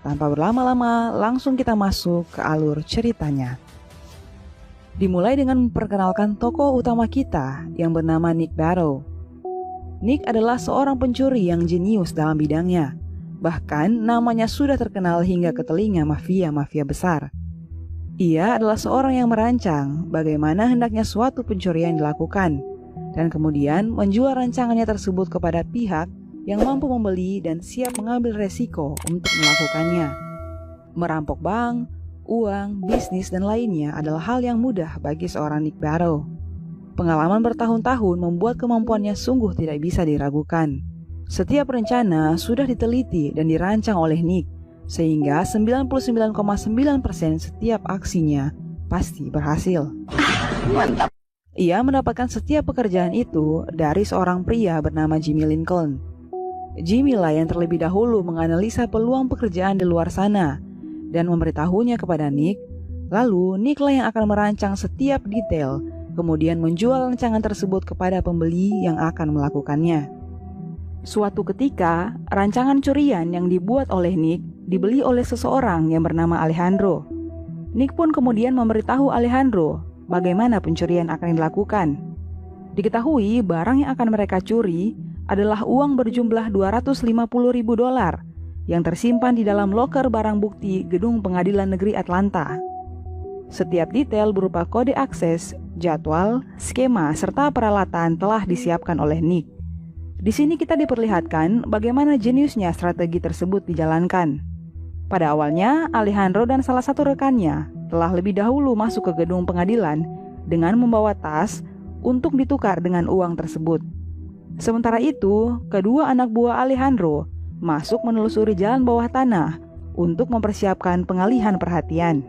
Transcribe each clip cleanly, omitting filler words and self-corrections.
Tanpa berlama-lama, langsung kita masuk ke alur ceritanya. Dimulai dengan memperkenalkan tokoh utama kita yang bernama Nick Barrow. Nick adalah seorang pencuri yang jenius dalam bidangnya. Bahkan namanya sudah terkenal hingga ke telinga mafia-mafia besar. Ia adalah seorang yang merancang bagaimana hendaknya suatu pencurian dilakukan, dan kemudian menjual rancangannya tersebut kepada pihak yang mampu membeli dan siap mengambil resiko untuk melakukannya. Merampok bank, uang, bisnis, dan lainnya adalah hal yang mudah bagi seorang Nick Barrow. Pengalaman bertahun-tahun membuat kemampuannya sungguh tidak bisa diragukan. Setiap rencana sudah diteliti dan dirancang oleh Nick, sehingga 99,9% setiap aksinya pasti berhasil. Mantap. Ia mendapatkan setiap pekerjaan itu dari seorang pria bernama Jimmy Lincoln. Jimmy lah yang terlebih dahulu menganalisa peluang pekerjaan di luar sana dan memberitahunya kepada Nick. Lalu Nick lah yang akan merancang setiap detail, kemudian menjual rancangan tersebut kepada pembeli yang akan melakukannya. Suatu ketika, rancangan curian yang dibuat oleh Nick dibeli oleh seseorang yang bernama Alejandro. Nick pun kemudian memberitahu Alejandro bagaimana pencurian akan dilakukan. Diketahui barang yang akan mereka curi adalah uang berjumlah $250.000 yang tersimpan di dalam loker barang bukti Gedung Pengadilan Negeri Atlanta. Setiap detail berupa kode akses, jadwal, skema, serta peralatan telah disiapkan oleh Nick. Di sini kita diperlihatkan bagaimana jeniusnya strategi tersebut dijalankan. Pada awalnya, Alejandro dan salah satu rekannya telah lebih dahulu masuk ke gedung pengadilan dengan membawa tas untuk ditukar dengan uang tersebut. Sementara itu, kedua anak buah Alejandro masuk menelusuri jalan bawah tanah untuk mempersiapkan pengalihan perhatian.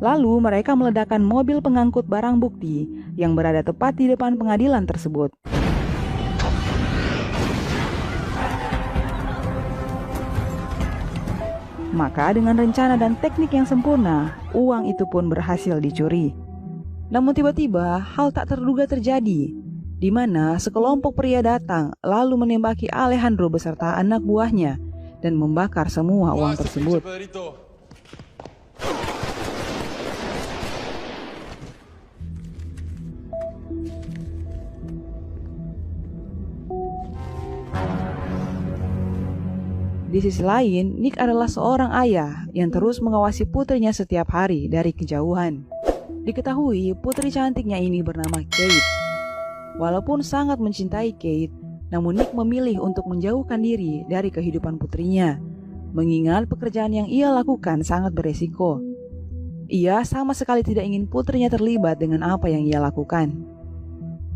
Lalu mereka meledakkan mobil pengangkut barang bukti yang berada tepat di depan pengadilan tersebut. Maka dengan rencana dan teknik yang sempurna, uang itu pun berhasil dicuri. Namun tiba-tiba hal tak terduga terjadi, di mana sekelompok pria datang lalu menembaki Alejandro beserta anak buahnya dan membakar semua uang tersebut. Di sisi lain, Nick adalah seorang ayah yang terus mengawasi putrinya setiap hari dari kejauhan. Diketahui putri cantiknya ini bernama Kate. Walaupun sangat mencintai Kate, namun Nick memilih untuk menjauhkan diri dari kehidupan putrinya, mengingat pekerjaan yang ia lakukan sangat beresiko. Ia sama sekali tidak ingin putrinya terlibat dengan apa yang ia lakukan.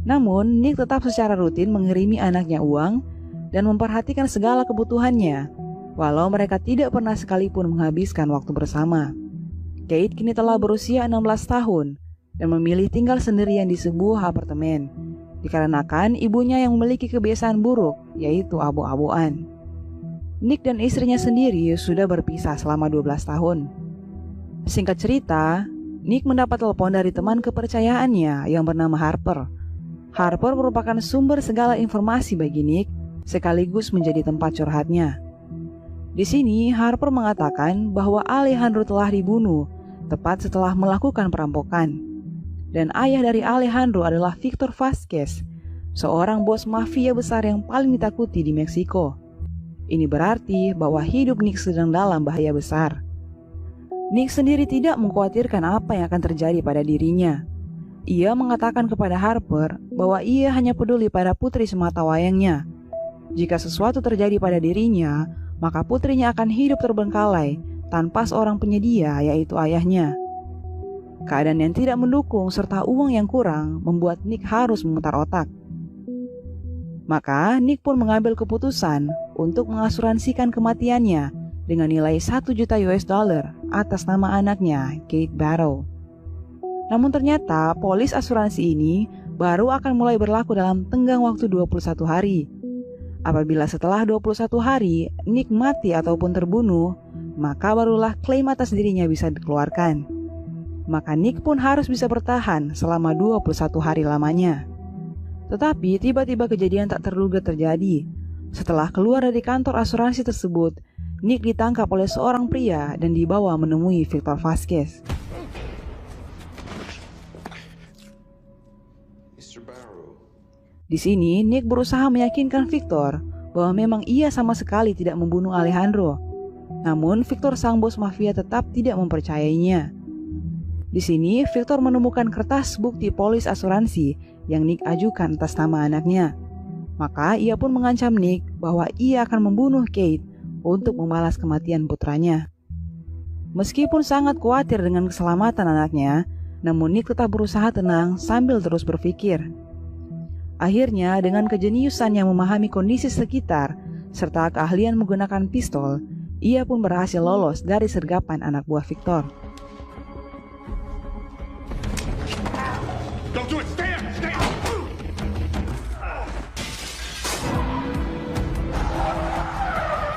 Namun, Nick tetap secara rutin mengirimi anaknya uang dan memperhatikan segala kebutuhannya, walau mereka tidak pernah sekalipun menghabiskan waktu bersama. Kate kini telah berusia 16 tahun dan memilih tinggal sendirian di sebuah apartemen, dikarenakan ibunya yang memiliki kebiasaan buruk, yaitu abu-abuan. Nick dan istrinya sendiri sudah berpisah selama 12 tahun. Singkat cerita, Nick mendapat telepon dari teman kepercayaannya yang bernama Harper. Harper merupakan sumber segala informasi bagi Nick, sekaligus menjadi tempat curhatnya. Di sini, Harper mengatakan bahwa Alejandro telah dibunuh tepat setelah melakukan perampokan. Dan ayah dari Alejandro adalah Victor Vasquez, seorang bos mafia besar yang paling ditakuti di Meksiko. Ini berarti bahwa hidup Nick sedang dalam bahaya besar. Nick sendiri tidak mengkhawatirkan apa yang akan terjadi pada dirinya. Ia mengatakan kepada Harper bahwa ia hanya peduli pada putri sematawayangnya. Jika sesuatu terjadi pada dirinya, maka putrinya akan hidup terbengkalai tanpa seorang penyedia, yaitu ayahnya. Keadaan yang tidak mendukung serta uang yang kurang membuat Nick harus memutar otak. Maka Nick pun mengambil keputusan untuk mengasuransikan kematiannya dengan nilai $1 juta atas nama anaknya, Kate Barrow. Namun ternyata polis asuransi ini baru akan mulai berlaku dalam tenggang waktu 21 hari. Apabila setelah 21 hari Nick mati ataupun terbunuh, maka barulah klaim atas dirinya bisa dikeluarkan. Maka Nick pun harus bisa bertahan selama 21 hari lamanya. Tetapi tiba-tiba kejadian tak terduga terjadi. Setelah keluar dari kantor asuransi tersebut, Nick ditangkap oleh seorang pria dan dibawa menemui Victor Vasquez. Di sini, Nick berusaha meyakinkan Victor bahwa memang ia sama sekali tidak membunuh Alejandro. Namun, Victor sang bos mafia tetap tidak mempercayainya. Di sini, Victor menemukan kertas bukti polis asuransi yang Nick ajukan atas nama anaknya. Maka, ia pun mengancam Nick bahwa ia akan membunuh Kate untuk membalas kematian putranya. Meskipun sangat khawatir dengan keselamatan anaknya, namun Nick tetap berusaha tenang sambil terus berpikir. Akhirnya, dengan kejeniusan yang memahami kondisi sekitar serta keahlian menggunakan pistol, ia pun berhasil lolos dari sergapan anak buah Victor.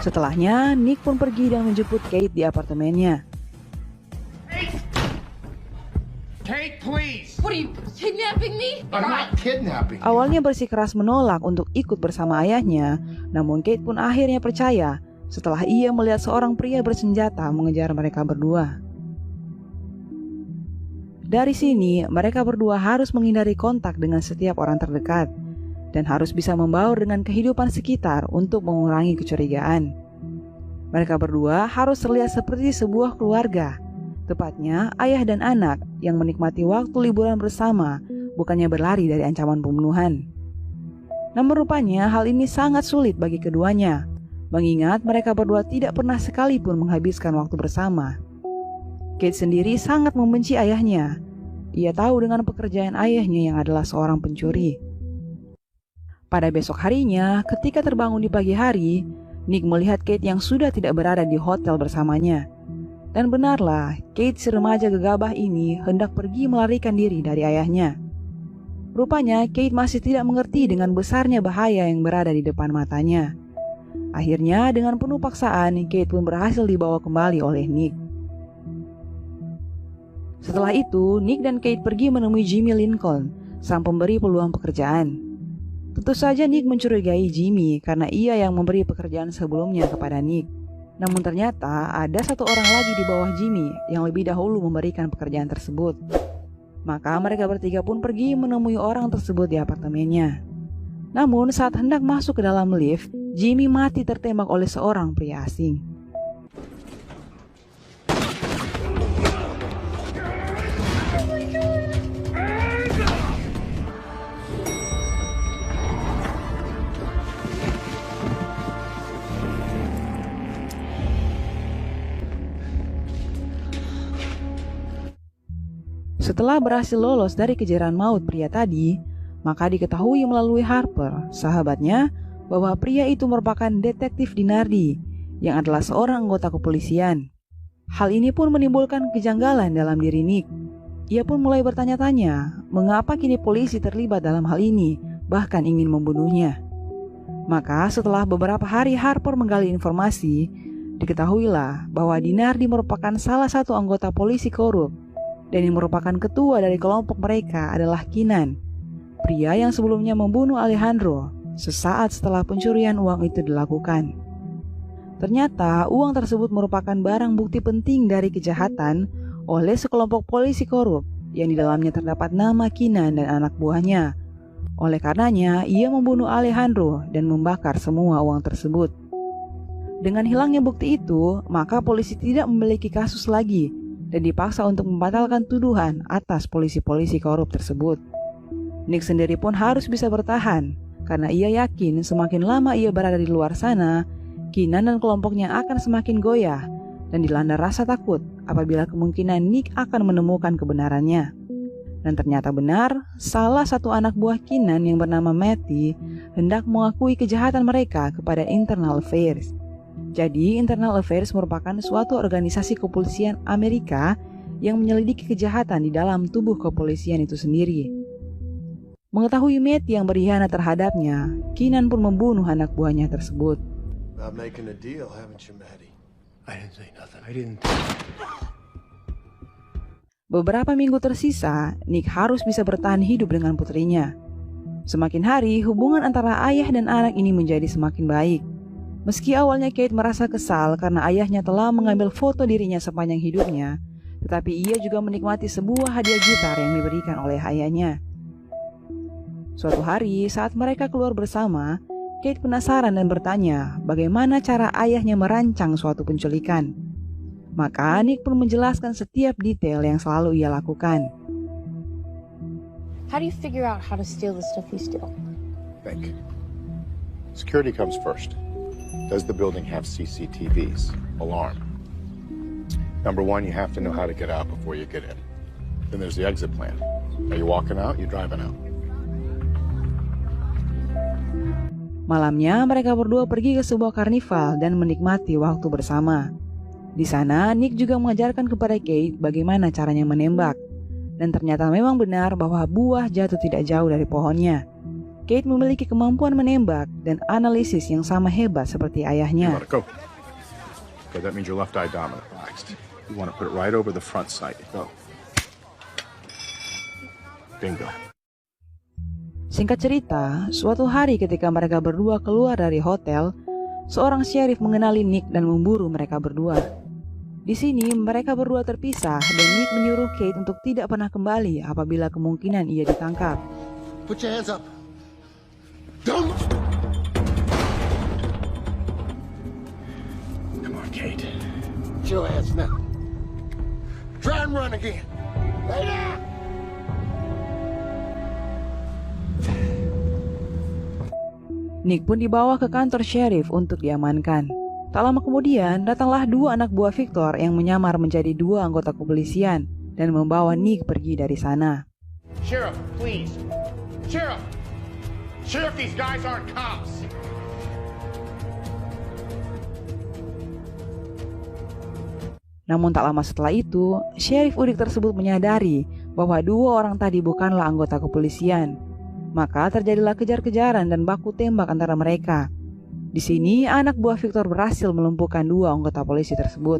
Setelahnya, Nick pun pergi dan menjemput Kate di apartemennya. Kate, please! What are you, kidnapping me? I'm not kidnapping you. Awalnya bersikeras menolak untuk ikut bersama ayahnya, namun Kate pun akhirnya percaya setelah ia melihat seorang pria bersenjata mengejar mereka berdua. Dari sini, mereka berdua harus menghindari kontak dengan setiap orang terdekat dan harus bisa membaur dengan kehidupan sekitar untuk mengurangi kecurigaan. Mereka berdua harus terlihat seperti sebuah keluarga, tepatnya ayah dan anak yang menikmati waktu liburan bersama, bukannya berlari dari ancaman pembunuhan. Namun rupanya hal ini sangat sulit bagi keduanya, mengingat mereka berdua tidak pernah sekalipun menghabiskan waktu bersama. Kate sendiri sangat membenci ayahnya. Ia tahu dengan pekerjaan ayahnya yang adalah seorang pencuri. Pada besok harinya, ketika terbangun di pagi hari, Nick melihat Kate yang sudah tidak berada di hotel bersamanya. Dan benarlah, Kate si remaja gegabah ini hendak pergi melarikan diri dari ayahnya. Rupanya Kate masih tidak mengerti dengan besarnya bahaya yang berada di depan matanya. Akhirnya dengan penuh paksaan, Kate pun berhasil dibawa kembali oleh Nick. Setelah itu, Nick dan Kate pergi menemui Jimmy Lincoln, sang pemberi peluang pekerjaan. Tentu saja Nick mencurigai Jimmy karena ia yang memberi pekerjaan sebelumnya kepada Nick. Namun ternyata ada satu orang lagi di bawah Jimmy yang lebih dahulu memberikan pekerjaan tersebut. Maka mereka bertiga pun pergi menemui orang tersebut di apartemennya. Namun saat hendak masuk ke dalam lift, Jimmy mati tertembak oleh seorang pria asing. Setelah berhasil lolos dari kejaran maut pria tadi, maka diketahui melalui Harper, sahabatnya, bahwa pria itu merupakan detektif Dinardi, yang adalah seorang anggota kepolisian. Hal ini pun menimbulkan kejanggalan dalam diri Nick. Ia pun mulai bertanya-tanya, mengapa kini polisi terlibat dalam hal ini, bahkan ingin membunuhnya. Maka setelah beberapa hari Harper menggali informasi, diketahuilah bahwa Dinardi merupakan salah satu anggota polisi korup, dan yang merupakan ketua dari kelompok mereka adalah Keenan, pria yang sebelumnya membunuh Alejandro sesaat setelah pencurian uang itu dilakukan. Ternyata uang tersebut merupakan barang bukti penting dari kejahatan oleh sekelompok polisi korup yang di dalamnya terdapat nama Keenan dan anak buahnya. Oleh karenanya, ia membunuh Alejandro dan membakar semua uang tersebut. Dengan hilangnya bukti itu, maka polisi tidak memiliki kasus lagi dan dipaksa untuk membatalkan tuduhan atas polisi-polisi korup tersebut. Nick sendiri pun harus bisa bertahan, karena ia yakin semakin lama ia berada di luar sana, Keenan dan kelompoknya akan semakin goyah dan dilanda rasa takut apabila kemungkinan Nick akan menemukan kebenarannya. Dan ternyata benar, salah satu anak buah Keenan yang bernama Matty hendak mengakui kejahatan mereka kepada Internal Affairs. Jadi, Internal Affairs merupakan suatu organisasi kepolisian Amerika yang menyelidiki kejahatan di dalam tubuh kepolisian itu sendiri. Mengetahui Matty yang berkhianat terhadapnya, Keenan pun membunuh anak buahnya tersebut. About making a deal, haven't you, Matty? I didn't say nothing. I didn't. Beberapa minggu tersisa, Nick harus bisa bertahan hidup dengan putrinya. Semakin hari, hubungan antara ayah dan anak ini menjadi semakin baik. Meski awalnya Kate merasa kesal karena ayahnya telah mengambil foto dirinya sepanjang hidupnya, tetapi ia juga menikmati sebuah hadiah gitar yang diberikan oleh ayahnya. Suatu hari saat mereka keluar bersama, Kate penasaran dan bertanya bagaimana cara ayahnya merancang suatu penculikan. Maka Nick pun menjelaskan setiap detail yang selalu ia lakukan. How do you figure out how to steal the stuff you steal? Think. Security comes first. Does the building have CCTVs? Alarm. Number one, you have to know how to get out before you get in. Then there's the exit plan. Are you walking out? You driving out? Malamnya mereka berdua pergi ke sebuah karnival dan menikmati waktu bersama. Di sana Nick juga mengajarkan kepada Kate bagaimana caranya menembak. Dan ternyata memang benar bahwa buah jatuh tidak jauh dari pohonnya. Kate memiliki kemampuan menembak dan analisis yang sama hebat seperti ayahnya. You let it go. Okay, that means your left eye dominant. Next. You want to put it right over the front sight. Go. Bingo. Singkat cerita, suatu hari ketika mereka berdua keluar dari hotel, seorang sheriff mengenali Nick dan memburu mereka berdua. Di sini mereka berdua terpisah dan Nick menyuruh Kate untuk tidak pernah kembali apabila kemungkinan ia ditangkap. Put your hands up. Don't. Come on, Kate. Put your hands now. Try and run again. Lay down. Nick pun dibawa ke kantor sheriff untuk diamankan. Tak lama kemudian, datanglah dua anak buah Victor yang menyamar menjadi dua anggota kepolisian dan membawa Nick pergi dari sana. Sheriff, please. Sheriff! Sheriff, these guys aren't cops. Namun tak lama setelah itu, sheriff udik tersebut menyadari bahwa dua orang tadi bukanlah anggota kepolisian. Maka terjadilah kejar-kejaran dan baku tembak antara mereka. Di sini, anak buah Victor berhasil melumpuhkan dua anggota polisi tersebut.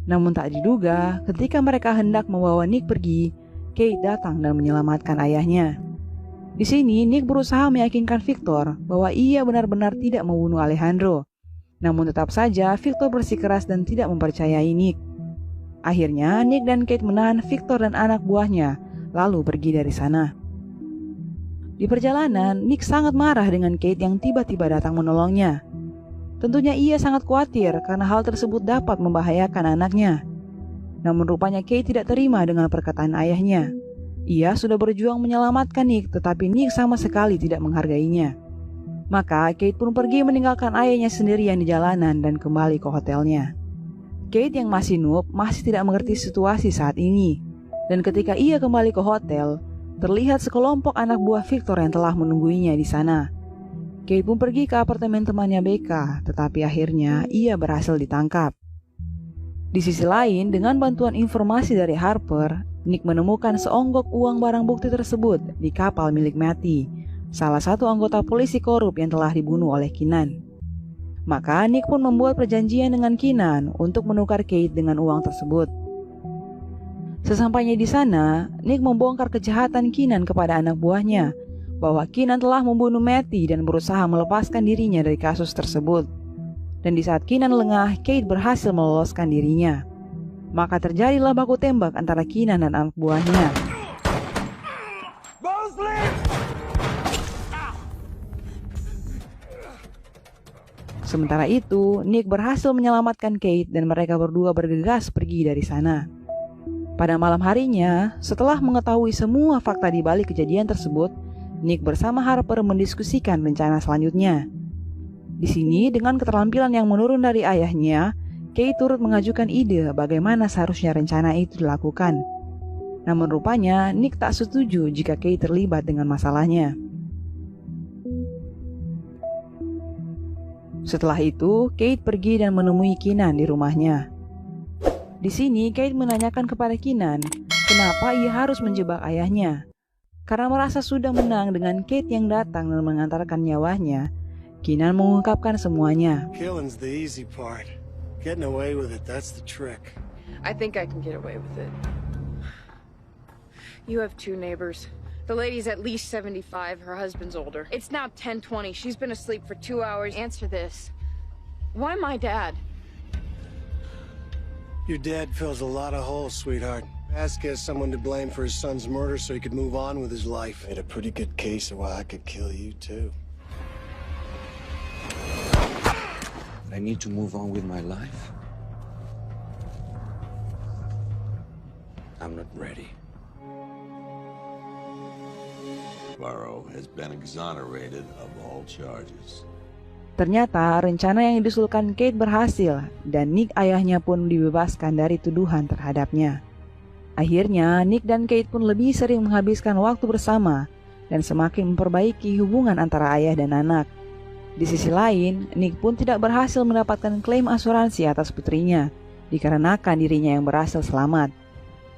Namun tak diduga, ketika mereka hendak membawa Nick pergi, Kate datang dan menyelamatkan ayahnya. Di sini, Nick berusaha meyakinkan Victor bahwa ia benar-benar tidak membunuh Alejandro. Namun tetap saja, Victor bersikeras dan tidak mempercayai Nick. Akhirnya, Nick dan Kate menahan Victor dan anak buahnya, lalu pergi dari sana. Di perjalanan, Nick sangat marah dengan Kate yang tiba-tiba datang menolongnya. Tentunya ia sangat khawatir karena hal tersebut dapat membahayakan anaknya. Namun rupanya Kate tidak terima dengan perkataan ayahnya. Ia sudah berjuang menyelamatkan Nick, tetapi Nick sama sekali tidak menghargainya. Maka Kate pun pergi meninggalkan ayahnya sendirian di jalanan dan kembali ke hotelnya. Kate yang masih noob masih tidak mengerti situasi saat ini. Dan ketika ia kembali ke hotel, terlihat sekelompok anak buah Victor yang telah menungguinya di sana. Kate pun pergi ke apartemen temannya Becca, tetapi akhirnya ia berhasil ditangkap. Di sisi lain, dengan bantuan informasi dari Harper, Nick menemukan seonggok uang barang bukti tersebut di kapal milik Matty, salah satu anggota polisi korup yang telah dibunuh oleh Keenan. Maka Nick pun membuat perjanjian dengan Keenan untuk menukar Kate dengan uang tersebut. Sesampainya di sana, Nick membongkar kejahatan Keenan kepada anak buahnya, bahwa Keenan telah membunuh Matty dan berusaha melepaskan dirinya dari kasus tersebut. Dan di saat Keenan lengah, Kate berhasil meloloskan dirinya. Maka terjadilah baku tembak antara Keenan dan anak buahnya. Sementara itu, Nick berhasil menyelamatkan Kate dan mereka berdua bergegas pergi dari sana. Pada malam harinya, setelah mengetahui semua fakta di balik kejadian tersebut, Nick bersama Harper mendiskusikan rencana selanjutnya. Di sini, dengan keterampilan yang menurun dari ayahnya, Kate turut mengajukan ide bagaimana seharusnya rencana itu dilakukan. Namun rupanya, Nick tak setuju jika Kate terlibat dengan masalahnya. Setelah itu, Kate pergi dan menemui Keenan di rumahnya. Di sini, Kate menanyakan kepada Keenan, kenapa ia harus menjebak ayahnya. Karena merasa sudah menang dengan Kate yang datang dan mengantarkan nyawanya, Keenan mengungkapkan semuanya. Killing's the easy part. Getting away with it, that's the trick. I think I can get away with it. You have two neighbors. The lady's at least 75, her husband's older. It's now 10:20, she's been asleep for 2 hours. Answer this. Why my dad? Your dad fills a lot of holes, sweetheart. Vasquez someone to blame for his son's murder so he could move on with his life. Made a pretty good case of why I could kill you, too. I need to move on with my life. I'm not ready. Barrow has been exonerated of all charges. Ternyata rencana yang diusulkan Kate berhasil dan Nick ayahnya pun dibebaskan dari tuduhan terhadapnya. Akhirnya Nick dan Kate pun lebih sering menghabiskan waktu bersama dan semakin memperbaiki hubungan antara ayah dan anak. Di sisi lain, Nick pun tidak berhasil mendapatkan klaim asuransi atas putrinya dikarenakan dirinya yang berhasil selamat.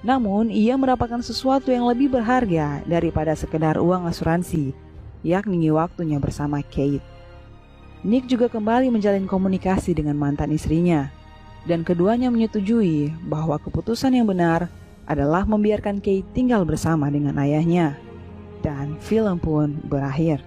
Namun, ia mendapatkan sesuatu yang lebih berharga daripada sekedar uang asuransi, yakni waktunya bersama Kate. Nick juga kembali menjalin komunikasi dengan mantan istrinya, dan keduanya menyetujui bahwa keputusan yang benar adalah membiarkan Kate tinggal bersama dengan ayahnya. Dan film pun berakhir.